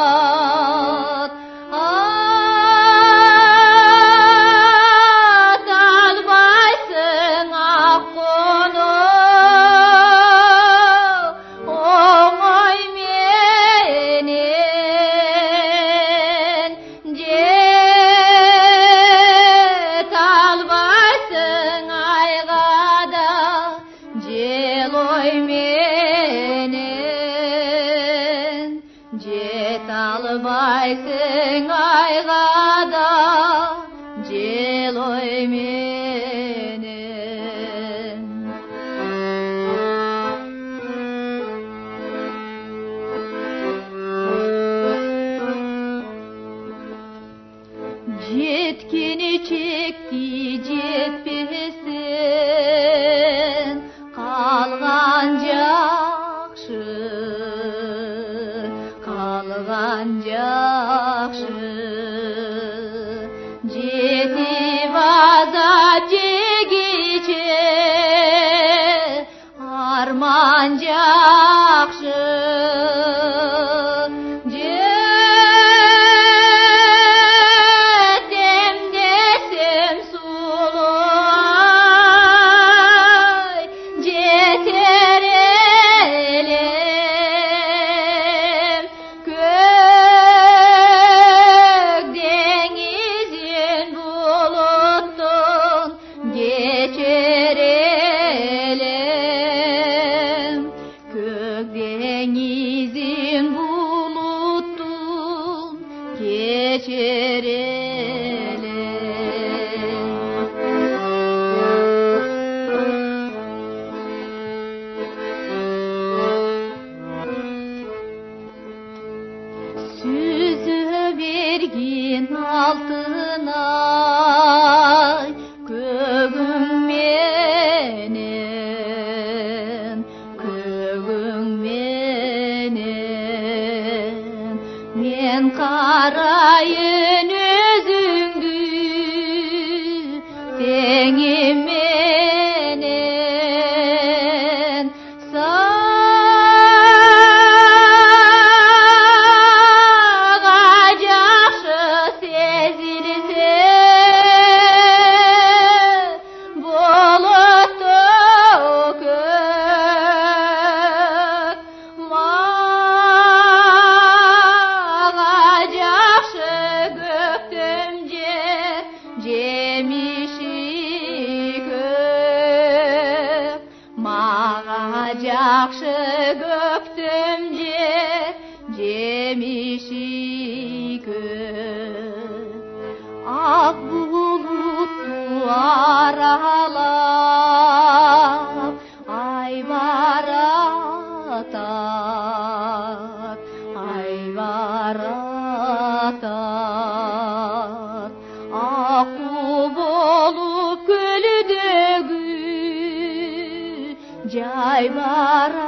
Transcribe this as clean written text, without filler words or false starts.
жайбарақат ат албайсың аққоны оңайменен жете албайсың айға да жел ойменен жете албайсың айға да жел ойменен. Жеткені чекті жетпесін қалған жақшы жетіп азап жегече арман жақшы жетем десем сұлу жетер елем көк деңізден бұлыттың кечер елем көк деңізден бұлыттың кечер сүзі берген алтын ай көгіңменен мен қарайын өзіңді теңеменен саға жақшы сезілсе бұлытты көк мага жақшы көктем жемиші көк мага жақшы көктем жемиші көк ақ бұлытты аралап ай баратар аққу болып көлдегі жайбарақат